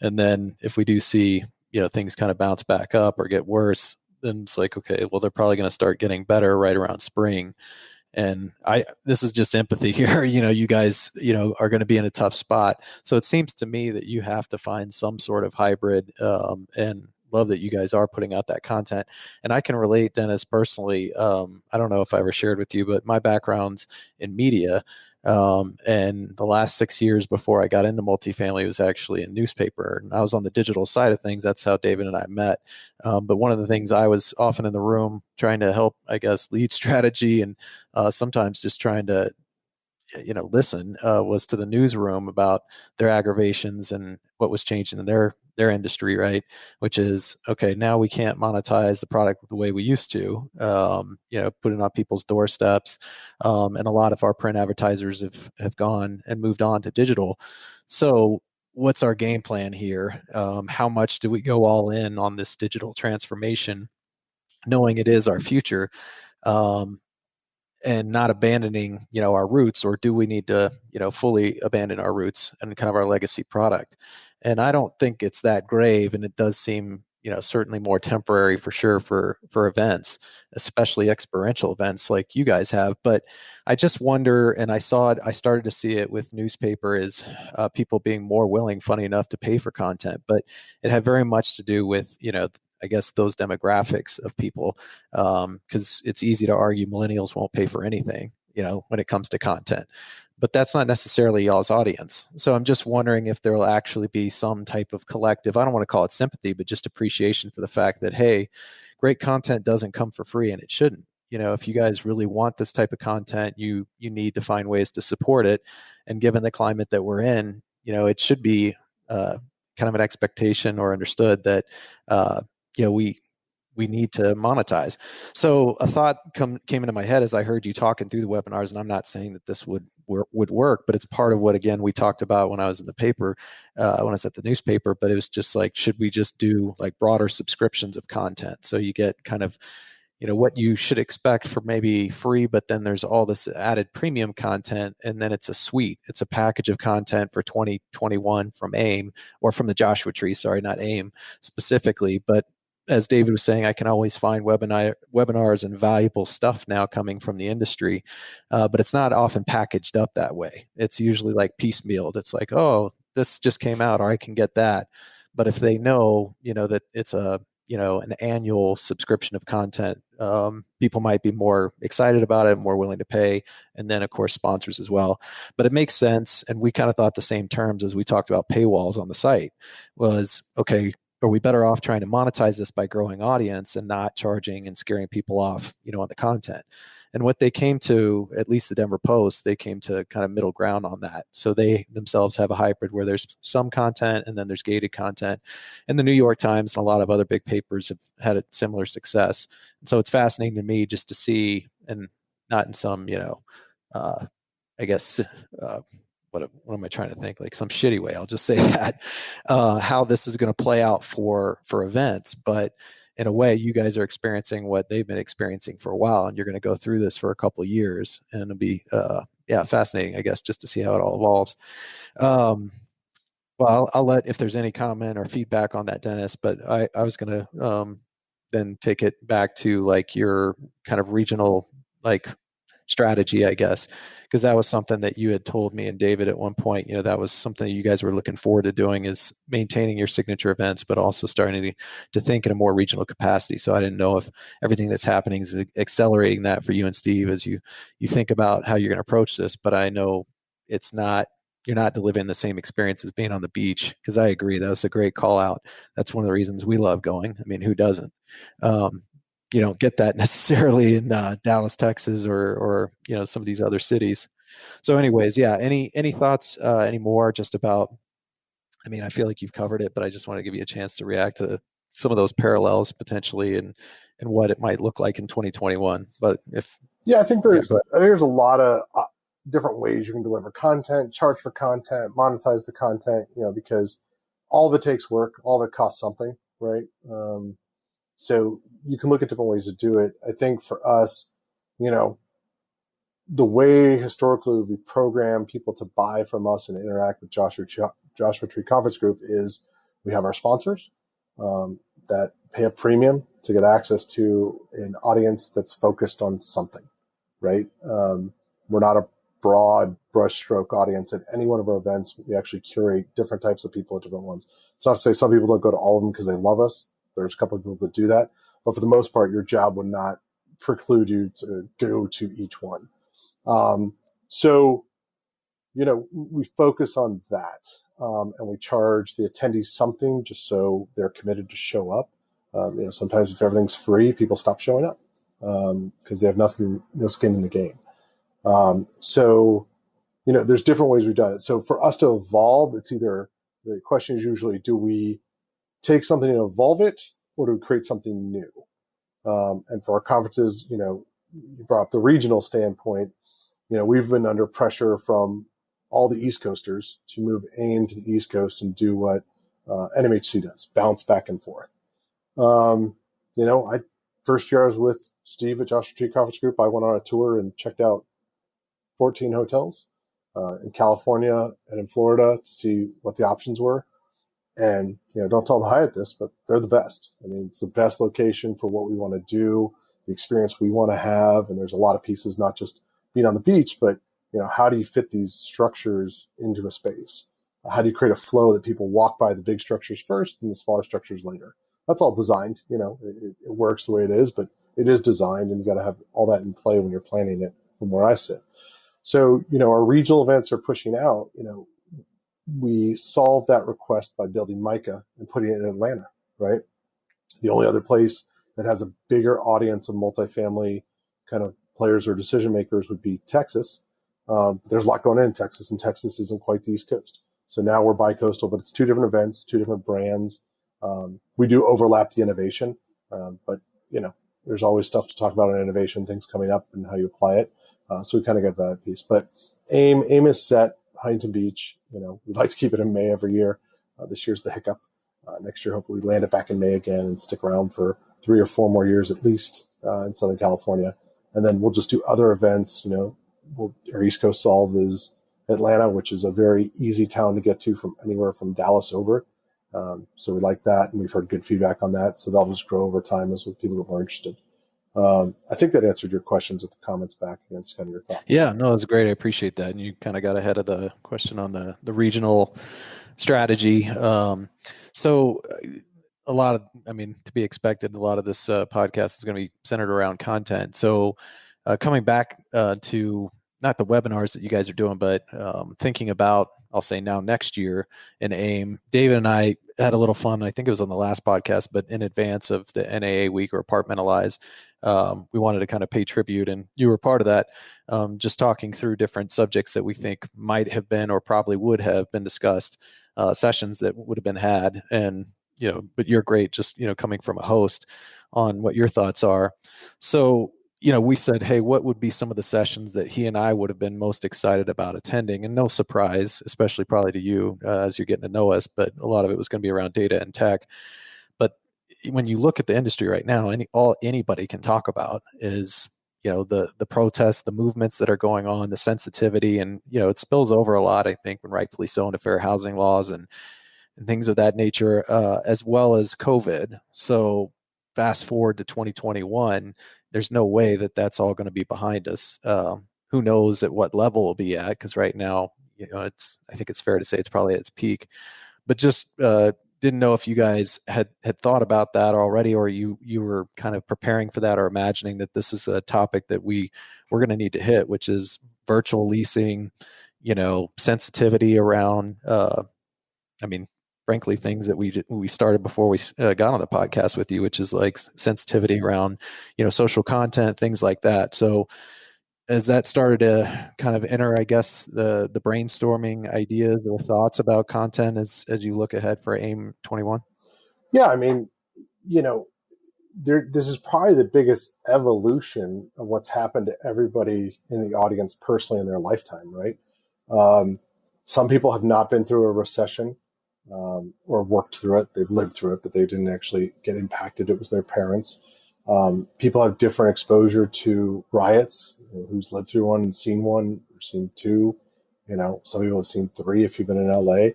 and then if we do see, things kind of bounce back up or get worse, then it's like, okay, well, they're probably going to start getting better right around spring. And this is just empathy here. You guys, are going to be in a tough spot. So it seems to me that you have to find some sort of hybrid, and love that you guys are putting out that content. And I can relate, Dennis, personally. I don't know if I ever shared with you, but my background's in media. And the last 6 years before I got into multifamily was actually in newspaper. And I was on the digital side of things. That's how David and I met. But one of the things, I was often in the room trying to help, I guess, lead strategy, and sometimes just trying to listen, was to the newsroom about their aggravations and what was changing in their industry, right? Which is, okay, now we can't monetize the product the way we used to, put it on people's doorsteps. And a lot of our print advertisers have gone and moved on to digital. So what's our game plan here? How much do we go all in on this digital transformation, knowing it is our future? And not abandoning, our roots, or do we need to, fully abandon our roots and kind of our legacy product? And I don't think it's that grave. And it does seem, certainly more temporary for sure for events, especially experiential events like you guys have. But I just wonder, and I started to see it with newspaper, is people being more willing, funny enough, to pay for content. But it had very much to do with, I guess those demographics of people, because it's easy to argue millennials won't pay for anything, when it comes to content. But that's not necessarily y'all's audience. So I'm just wondering if there will actually be some type of collective, I don't want to call it sympathy, but just appreciation for the fact that, hey, great content doesn't come for free, and it shouldn't. If you guys really want this type of content, you need to find ways to support it. And given the climate that we're in, it should be kind of an expectation or understood that, we need to monetize. So a thought came into my head as I heard you talking through the webinars, and I'm not saying that this would work, but it's part of what, again, we talked about when I was in the paper, when I was at the newspaper. But it was just like, should we just do like broader subscriptions of content? So you get kind of, what you should expect for maybe free, but then there's all this added premium content, and then it's a suite. It's a package of content for 2021 from AIM, or from the Joshua Tree, sorry, not AIM specifically. But as David was saying, I can always find webinars and valuable stuff now coming from the industry, but it's not often packaged up that way. It's usually like piecemealed. It's like, oh, this just came out, or I can get that. But if they know, that it's an annual subscription of content, people might be more excited about it, more willing to pay, and then of course sponsors as well. But it makes sense, and we kind of thought the same terms as we talked about paywalls on the site. Was, okay, are we better off trying to monetize this by growing audience and not charging and scaring people off, on the content? And what they came to, at least the Denver Post, they came to kind of middle ground on that. So they themselves have a hybrid where there's some content and then there's gated content. And the New York Times and a lot of other big papers have had a similar success. And so it's fascinating to me just to see, and not in some, I guess, what am I trying to think? Like some shitty way, I'll just say that, how this is going to play out for events. But in a way, you guys are experiencing what they've been experiencing for a while, and you're going to go through this for a couple of years, and it'll be, fascinating, I guess, just to see how it all evolves. Well, I'll let, if there's any comment or feedback on that, Dennis, but I was going to then take it back to like your kind of regional, like, strategy, I guess, because that was something that you had told me and David at one point. That was something that you guys were looking forward to doing, is maintaining your signature events, but also starting to think in a more regional capacity. So I didn't know if everything that's happening is accelerating that for you and Steve as you think about how you're going to approach this. But I know it's not, you're not delivering the same experience as being on the beach, because I agree, that was a great call out. That's one of the reasons we love going. I mean, who doesn't? You don't get that necessarily in Dallas, Texas, or some of these other cities. So, anyways, yeah. Any thoughts anymore just about? I mean, I feel like you've covered it, but I just want to give you a chance to react to some of those parallels potentially, and what it might look like in 2021. But I think there's a lot of different ways you can deliver content, charge for content, monetize the content. Because all of it takes work, all of it costs something, right? So you can look at different ways to do it. I think for us, the way historically we program people to buy from us and interact with Joshua Tree Conference Group is we have our sponsors that pay a premium to get access to an audience that's focused on something, right? We're not a broad brushstroke audience at any one of our events. We actually curate different types of people at different ones. It's not to say some people don't go to all of them because they love us. There's a couple of people that do that. But for the most part, your job would not preclude you to go to each one. So, we focus on that. And we charge the attendees something just so they're committed to show up. Sometimes if everything's free, people stop showing up because they have no skin in the game. So, there's different ways we've done it. So for us to evolve, it's either, the question is usually, do we take something and evolve it, or do we create something new? And for our conferences, you brought up the regional standpoint. We've been under pressure from all the East Coasters to move AIM to the East Coast and do what NMHC does, bounce back and forth. First year I was with Steve at Joshua Tree Conference Group, I went on a tour and checked out 14 hotels in California and in Florida to see what the options were. And, don't tell the Hyatt this, but they're the best. I mean, it's the best location for what we want to do, the experience we want to have. And there's a lot of pieces, not just being on the beach, but, how do you fit these structures into a space? How do you create a flow that people walk by the big structures first and the smaller structures later? That's all designed, it works the way it is, but it is designed, and you got to have all that in play when you're planning it from where I sit. So, our regional events are pushing out. We solved that request by building MICA and putting it in Atlanta, right? The only other place that has a bigger audience of multifamily kind of players or decision makers would be Texas. There's a lot going on in Texas, and Texas isn't quite the East Coast. So now we're bi-coastal, but it's two different events, two different brands. We do overlap the innovation, but there's always stuff to talk about on innovation, things coming up and how you apply it. So we kind of get that piece. But AIM is set, Huntington Beach. We'd like to keep it in May every year. This year's the hiccup. Next year, hopefully, we land it back in May again and stick around for 3 or 4 more years at least in Southern California. And then we'll just do other events. Our East Coast solve is Atlanta, which is a very easy town to get to from anywhere from Dallas over. So we like that, and we've heard good feedback on that. So that'll just grow over time as people get more interested. I think that answered your questions with the comments back against kind of your thoughts. Yeah, no, it's great. I appreciate that. And you kind of got ahead of the question on the regional strategy. So a lot of, to be expected, a lot of this podcast is going to be centered around content. So coming back to not the webinars that you guys are doing, but thinking about, I'll say now next year in AIM, David and I had a little fun. I think it was on the last podcast, but in advance of the NAA week or Apartmentalize, we wanted to kind of pay tribute, and you were part of that, just talking through different subjects that we think might have been or probably would have been discussed, sessions that would have been had. And, but you're great just, coming from a host on what your thoughts are. So, we said, hey, what would be some of the sessions that he and I would have been most excited about attending? And no surprise, especially probably to you as you're getting to know us, but a lot of it was going to be around data and tech. But when you look at the industry right now, anybody can talk about is, the protests, the movements that are going on, the sensitivity, and, it spills over a lot, I think, and rightfully so, into fair housing laws and things of that nature, as well as COVID. So fast forward to 2021, there's no way that that's all going to be behind us. Who knows at what level we'll be at? Because right now, I think it's fair to say it's probably at its peak. But just didn't know if you guys had thought about that already, or you were kind of preparing for that, or imagining that this is a topic that we're going to need to hit, which is virtual leasing, sensitivity around, frankly, things that we started before we got on the podcast with you, which is like sensitivity around, social content, things like that. So as that started to kind of enter, I guess, the brainstorming ideas or thoughts about content as you look ahead for AIM 21? Yeah, this is probably the biggest evolution of what's happened to everybody in the audience personally in their lifetime, right? Some people have not been through a recession. Or worked through it. They've lived through it, but they didn't actually get impacted. It was their parents. People have different exposure to riots. Who's lived through one and seen one or seen 2? Some people have seen 3 if you've been in LA.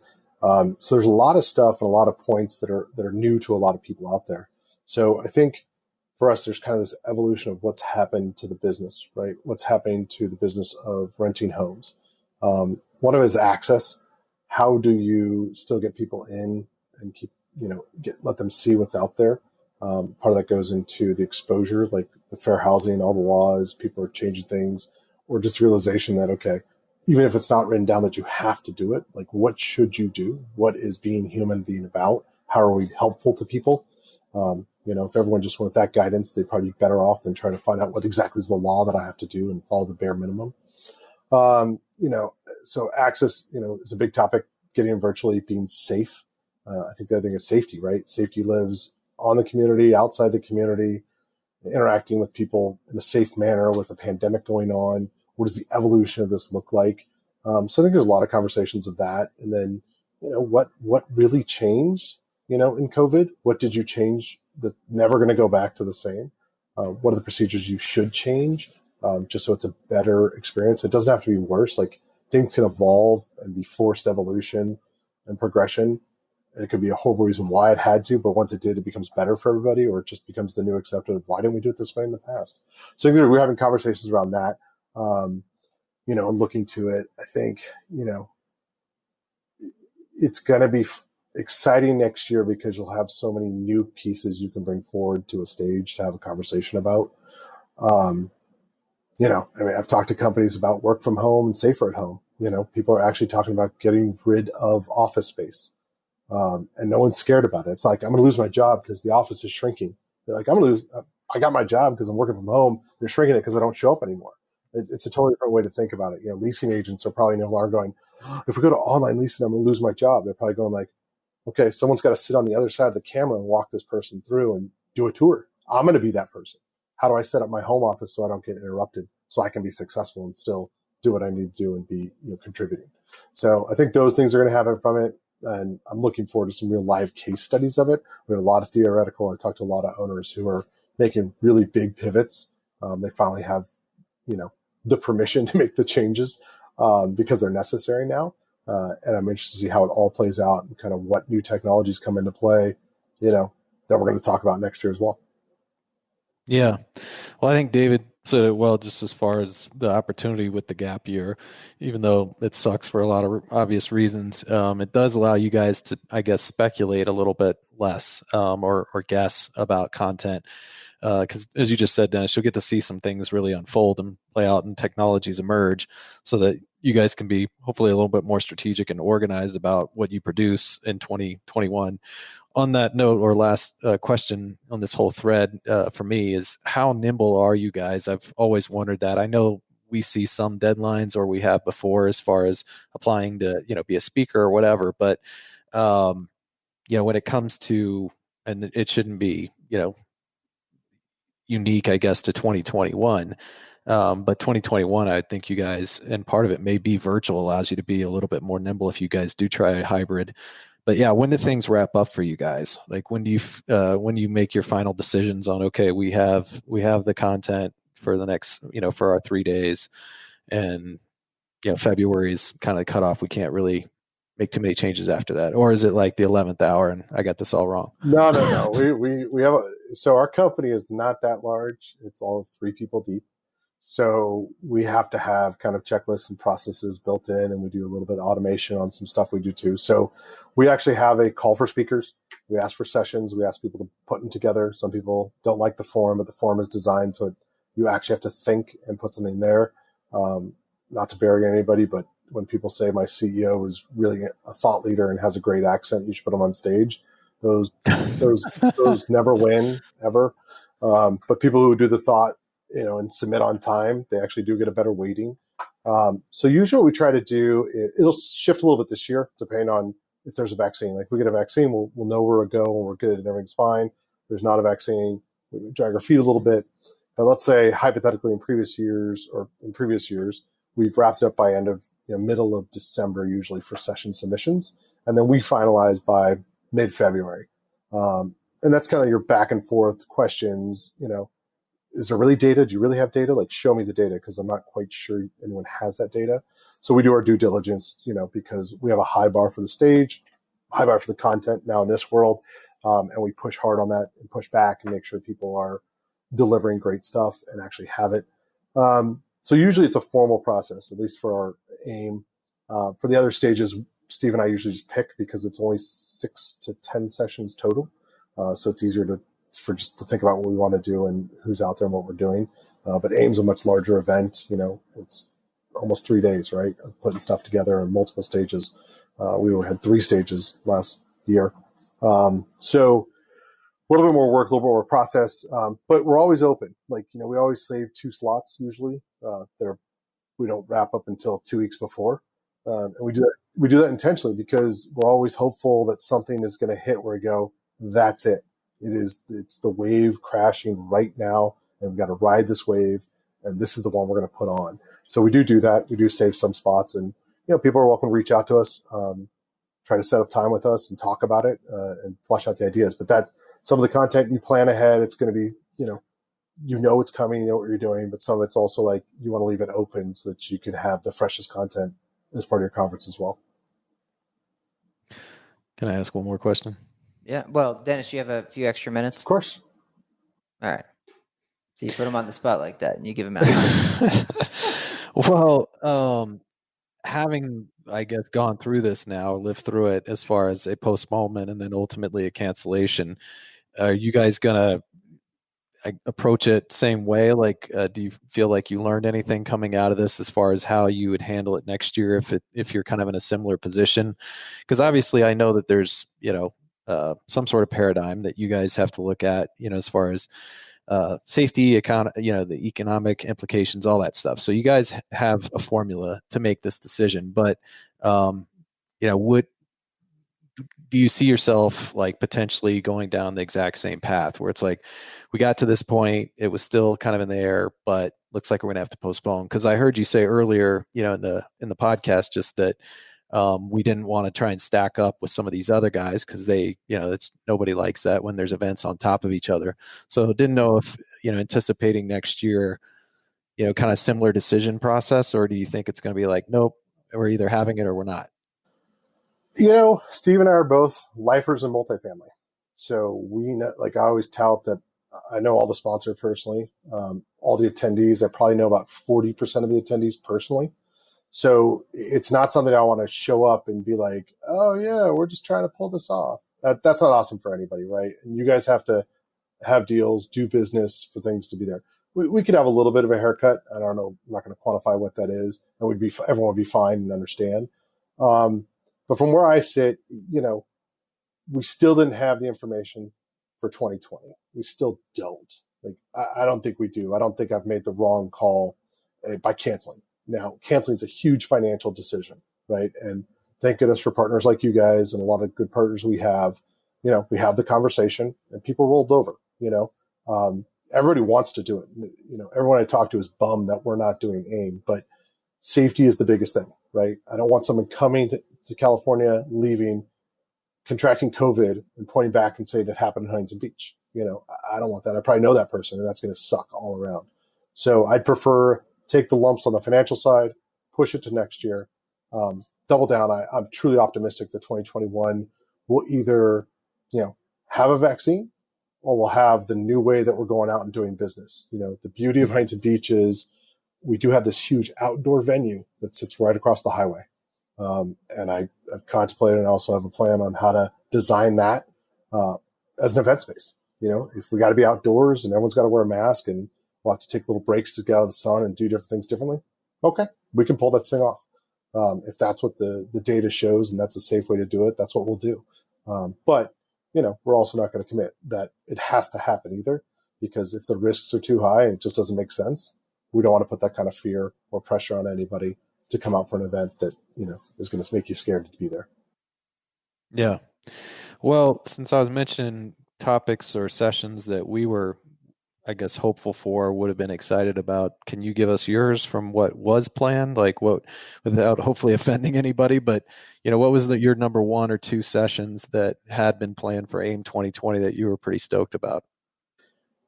So there's a lot of stuff and a lot of points that are new to a lot of people out there. So I think for us, there's kind of this evolution of what's happened to the business, right? What's happening to the business of renting homes. One of it is access. How do you still get people in and keep, let them see what's out there? Part of that goes into the exposure, like the fair housing, all the laws, people are changing things, or just realization that, okay, even if it's not written down that you have to do it, like what should you do? What is being human being about? How are we helpful to people? If everyone just wanted that guidance, they'd probably be better off than trying to find out what exactly is the law that I have to do and follow the bare minimum. So access, is a big topic, getting in virtually, being safe. I think the other thing is safety, right? Safety lives on the community, outside the community, interacting with people in a safe manner with a pandemic going on. What does the evolution of this look like? So I think there's a lot of conversations of that. And then, what really changed, in COVID? What did you change that's never going to go back to the same? What are the procedures you should change? Just so it's a better experience. It doesn't have to be worse. Like things can evolve and be forced evolution and progression. And it could be a horrible reason why it had to, but once it did, it becomes better for everybody, or it just becomes the new accepted. Why didn't we do it this way in the past? So I think we're having conversations around that, and looking to it. I think, it's going to be exciting next year because you'll have so many new pieces you can bring forward to a stage to have a conversation about. I've talked to companies about work from home and safer at home. People are actually talking about getting rid of office space. And no one's scared about it. It's like, I'm going to lose my job because the office is shrinking. They're like, I got my job because I'm working from home. They're shrinking it because I don't show up anymore. It's a totally different way to think about it. Leasing agents are probably no longer going, if we go to online leasing, I'm going to lose my job. They're probably going like, okay, someone's got to sit on the other side of the camera and walk this person through and do a tour. I'm going to be that person. How do I set up my home office so I don't get interrupted, so I can be successful and still do what I need to do and be contributing? So I think those things are going to happen from it. And I'm looking forward to some real live case studies of it. We have a lot of theoretical. I talked to a lot of owners who are making really big pivots. They finally have, the permission to make the changes because they're necessary now. And I'm interested to see how it all plays out and kind of what new technologies come into play, that we're going to talk about next year as well. Yeah. Well, I think David said it well, just as far as the opportunity with the gap year, even though it sucks for a lot of obvious reasons, it does allow you guys to, I guess, speculate a little bit less or guess about content. Because as you just said, Dennis, you'll get to see some things really unfold and play out and technologies emerge so that you guys can be hopefully a little bit more strategic and organized about what you produce in 2021. On that note, or last question on this whole thread for me is, how nimble are you guys? I've always wondered that. I know we see some deadlines, or we have before, as far as applying to, be a speaker or whatever. But, when it comes to, and it shouldn't be, unique, I guess, to 2021. But 2021, I think you guys, and part of it may be virtual, allows you to be a little bit more nimble if you guys do try a hybrid. But yeah, when do things wrap up for you guys? Like, when do you make your final decisions on, okay, we have the content for the next, for our 3 days, and February is kind of cut off. We can't really make too many changes after that. Or is it like the 11th hour and I got this all wrong? No. We have so our company is not that large. It's all 3 people deep. So we have to have kind of checklists and processes built in, and we do a little bit of automation on some stuff we do too. So we actually have a call for speakers. We ask for sessions. We ask people to put them together. Some people don't like the form, but the form is designed so you actually have to think and put something there. Not to bury anybody, but when people say my CEO is really a thought leader and has a great accent, you should put them on stage. Those never win ever. But people who do the thought, and submit on time, they actually do get a better weighting. So usually what we try to do, it'll shift a little bit this year, depending on if there's a vaccine. Like, if we get a vaccine, we'll know where to go and we're good and everything's fine. If there's not a vaccine, we drag our feet a little bit. But let's say hypothetically in previous years, we've wrapped it up by end of middle of December, usually, for session submissions. And then we finalize by mid-February. And that's kind of your back and forth questions, is there really data? Do you really have data? Like, show me the data, because I'm not quite sure anyone has that data. So we do our due diligence, because we have a high bar for the stage, high bar for the content now in this world. And we push hard on that and push back and make sure people are delivering great stuff and actually have it. So usually it's a formal process, at least for our AIM. For the other stages, Steve and I usually just pick, because it's only 6 to 10 sessions total. So it's easier to think about what we want to do and who's out there and what we're doing. But AIM's a much larger event. It's almost 3 days, right, of putting stuff together in multiple stages. We had 3 stages last year. So a little bit more work, a little bit more process, but we're always open. Like, we always save 2 slots usually. We don't wrap up until 2 weeks before. And we do that intentionally, because we're always hopeful that something is going to hit where we go, that's it. It's the wave crashing right now, and we've got to ride this wave, and this is the one we're going to put on. So we do that. We do save some spots, and people are welcome to reach out to us, try to set up time with us and talk about it, and flesh out the ideas. But that some of the content you plan ahead, it's going to be, it's coming, you know what you're doing, but some of it's also like you want to leave it open so that you can have the freshest content as part of your conference as well. Can I ask one more question? Yeah. Well, Dennis, you have a few extra minutes. Of course. All right. So you put him on the spot like that, and you give him out. Well, having, I guess, gone through this now, lived through it as far as a postponement and then ultimately a cancellation, are you guys gonna approach it same way? Like, do you feel like you learned anything coming out of this as far as how you would handle it next year if you're kind of in a similar position? Because obviously, I know that there's some sort of paradigm that you guys have to look at, as far as safety, the economic implications, all that stuff. So you guys have a formula to make this decision, but would do you see yourself like potentially going down the exact same path where it's like we got to this point, it was still kind of in the air, but looks like we're going to have to postpone? Because I heard you say earlier, in the podcast, just that we didn't want to try and stack up with some of these other guys because they, it's nobody likes that when there's events on top of each other. So didn't know if anticipating next year, kind of similar decision process, or do you think it's going to be like, nope, we're either having it or we're not? Steve and I are both lifers in multifamily. So we know, like I always tout that I know all the sponsors personally, all the attendees. I probably know about 40% of the attendees personally. So it's not something I want to show up and be like, oh yeah, we're just trying to pull this off. That's not awesome for anybody, right? And you guys have to have deals, do business for things to be there. We could have a little bit of a haircut. I don't know. I'm not going to quantify what that is. And everyone would be fine and understand. But from where I sit, we still didn't have the information for 2020. We still don't. Like, I don't think we do. I don't think I've made the wrong call by canceling. Now, canceling is a huge financial decision, right? And thank goodness for partners like you guys and a lot of good partners we have. We have the conversation and people rolled over. Everybody wants to do it. Everyone I talk to is bummed that we're not doing AIM, but safety is the biggest thing, right? I don't want someone coming to California, leaving, contracting COVID, and pointing back and saying it happened in Huntington Beach. I don't want that. I probably know that person, and that's going to suck all around. So I'd prefer take the lumps on the financial side, push it to next year, double down. I'm truly optimistic that 2021 will either, have a vaccine or we'll have the new way that we're going out and doing business. The beauty of Huntington Beach is we do have this huge outdoor venue that sits right across the highway. And I've contemplated and also have a plan on how to design that as an event space. If we got to be outdoors and everyone's got to wear a mask and we'll have to take little breaks to get out of the sun and do different things differently, okay, we can pull that thing off. If that's what the data shows and that's a safe way to do it, that's what we'll do. But we're also not going to commit that it has to happen either, because if the risks are too high and it just doesn't make sense, we don't want to put that kind of fear or pressure on anybody to come out for an event that, is going to make you scared to be there. Yeah. Well, since I was mentioning topics or sessions that we were, I guess, hopeful for, would have been excited about, can you give us yours from what was planned? Like what, without hopefully offending anybody, but what was your number one or two sessions that had been planned for AIM 2020 that you were pretty stoked about?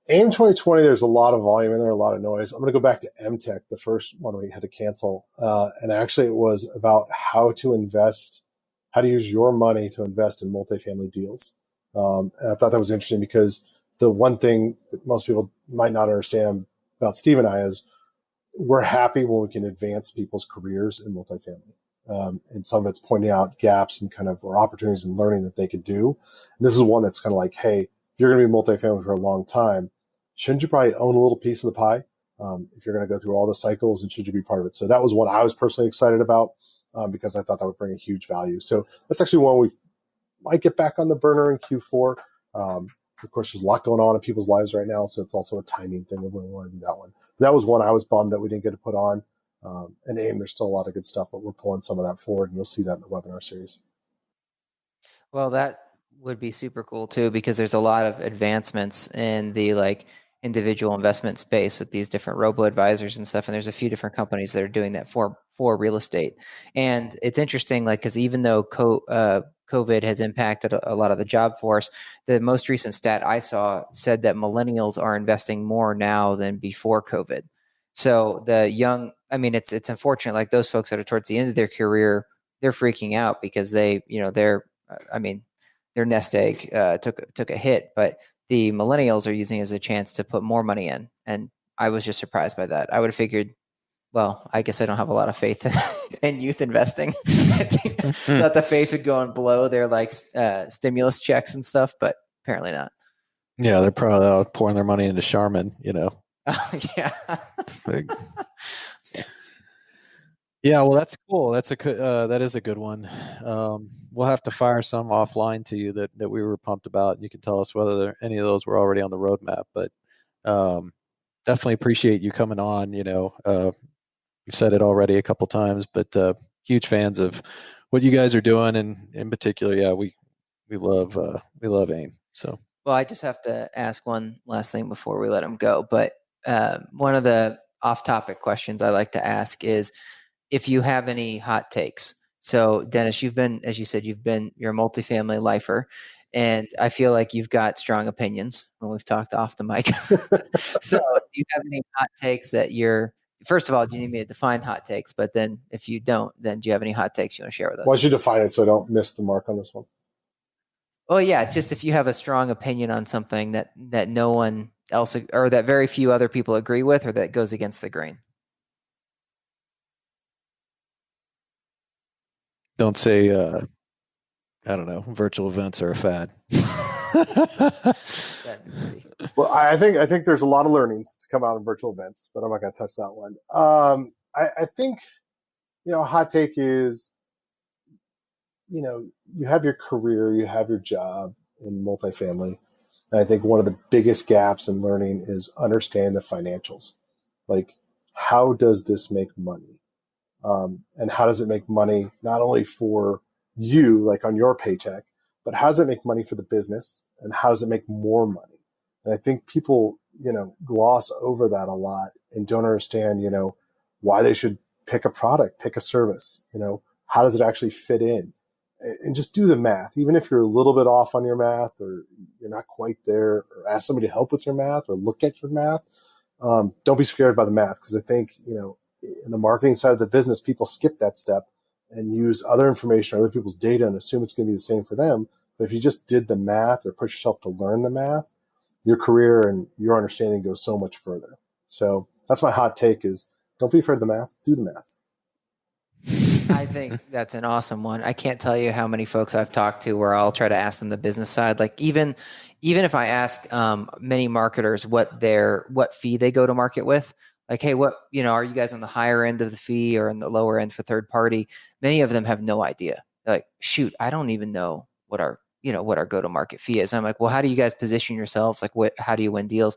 AIM 2020, there's a lot of volume in there, a lot of noise. I'm going to go back to Mtech, the first one we had to cancel. And actually, it was about how to invest, how to use your money to invest in multifamily deals. And I thought that was interesting because the one thing that most people might not understand about Steve and I is we're happy when we can advance people's careers in multifamily. And some of it's pointing out gaps and kind of or opportunities and learning that they could do. And this is one that's kind of like, hey, if you're going to be multifamily for a long time, shouldn't you probably own a little piece of the pie if you're going to go through all the cycles, and should you be part of it? So that was one I was personally excited about because I thought that would bring a huge value. So that's actually one we might get back on the burner in Q4. Of course, there's a lot going on in people's lives right now, so it's also a timing thing of when we want to do that one. But that was one I was bummed that we didn't get to put on. And AIM, there's still a lot of good stuff, but we're pulling some of that forward, and you'll see that in the webinar series. Well, that would be super cool too, because there's a lot of advancements in the individual investment space with these different robo advisors and stuff. And there's a few different companies that are doing that for real estate. And it's interesting, because even though COVID has impacted a lot of the job force, the most recent stat I saw said that millennials are investing more now than before COVID. So the young, it's unfortunate, those folks that are towards the end of their career, they're freaking out because they're I mean, their nest egg took a hit, but the millennials are using it as a chance to put more money in. And I was just surprised by that. I would have figured, well, I guess I don't have a lot of faith in youth investing. I thought the faith would go and blow their like stimulus checks and stuff, but apparently not. Yeah, they're probably pouring their money into Charmin, Yeah. Yeah, well, that's cool. That is a good one. We'll have to fire some offline to you that we were pumped about, and you can tell us whether any of those were already on the roadmap. But definitely appreciate you coming on. You've said it already a couple times, but huge fans of what you guys are doing, and in particular, yeah, we love AIM. So, well, I just have to ask one last thing before we let him go. But one of the off-topic questions I like to ask is if you have any hot takes. So, Dennis, you're a multifamily lifer, and I feel like you've got strong opinions when we've talked off the mic. So, do you have any hot takes that first of all, do you need me to define hot takes? But then if you don't, then do you have any hot takes you want to share with us? Why don't you define it so I don't miss the mark on this one? Well, yeah, it's just if you have a strong opinion on something that no one else or that very few other people agree with, or that goes against the grain. don't say, I don't know, virtual events are a fad. Well, I think there's a lot of learnings to come out of virtual events, but I'm not going to touch that one. I think, a hot take is, you have your career, you have your job in multifamily. And I think one of the biggest gaps in learning is understand the financials. Like, how does this make money? And how does it make money not only for you, like on your paycheck, but how does it make money for the business? And how does it make more money? And I think people, gloss over that a lot and don't understand, why they should pick a product, pick a service, how does it actually fit in? And just do the math. Even if you're a little bit off on your math or you're not quite there, or ask somebody to help with your math or look at your math, don't be scared by the math. Because I think, in the marketing side of the business, people skip that step and use other information or other people's data and assume it's going to be the same for them. But if you just did the math or push yourself to learn the math, your career and your understanding goes so much further. So that's my hot take is don't be afraid of the math, do the math. I think that's an awesome one. I can't tell you how many folks I've talked to where I'll try to ask them the business side. Like even if I ask many marketers what fee they go to market with, like, hey, are you guys on the higher end of the fee or in the lower end for third party? Many of them have no idea. They're like, shoot, I don't even know what our go to market fee is. I'm like, well, how do you guys position yourselves? Like, how do you win deals?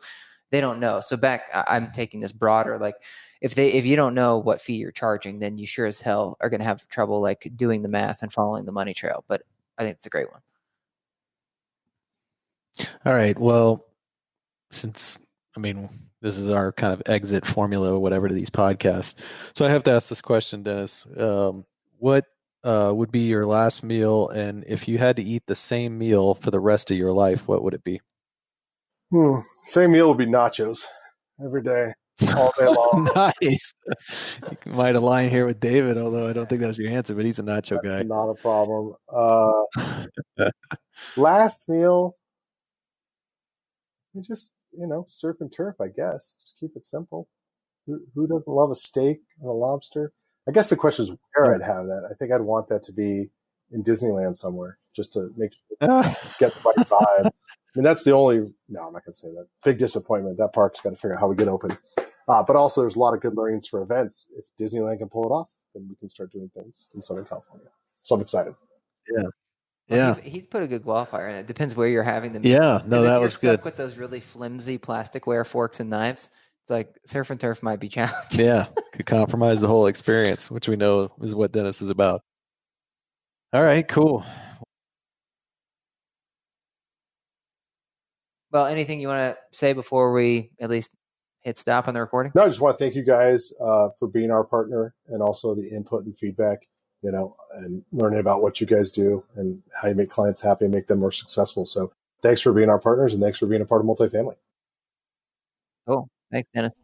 They don't know. So I'm taking this broader, like, if you don't know what fee you're charging, then you sure as hell are going to have trouble like doing the math and following the money trail. But I think it's a great one. All right. Well, this is our kind of exit formula or whatever to these podcasts. So I have to ask this question, Dennis. What would be your last meal? And if you had to eat the same meal for the rest of your life, what would it be? Same meal would be nachos every day. All day long. Nice. You might align here with David, although I don't think that was your answer, but he's a nacho guy. That's not a problem. Last meal, we just, surf and turf, I guess. Just keep it simple. Who doesn't love a steak and a lobster? I guess the question is where I'd have that. I think I'd want that to be in Disneyland somewhere, just to make sure get the right vibe. That's the only. No, I'm not going to say that. Big disappointment. That park's got to figure out how we get open. But also, there's a lot of good learnings for events. If Disneyland can pull it off, then we can start doing things in Southern California. So I'm excited. Yeah. Yeah, he put a good qualifier in. It depends where you're having them. Yeah, no, that was good. If you're stuck with those really flimsy plasticware forks and knives, it's like surf and turf might be challenging. Yeah, could compromise the whole experience, which we know is what Dennis is about. All right, cool. Well, anything you want to say before we at least hit stop on the recording? No, I just want to thank you guys for being our partner and also the input and feedback, and learning about what you guys do and how you make clients happy and make them more successful. So thanks for being our partners and thanks for being a part of Multifamily. Cool. Thanks, Dennis.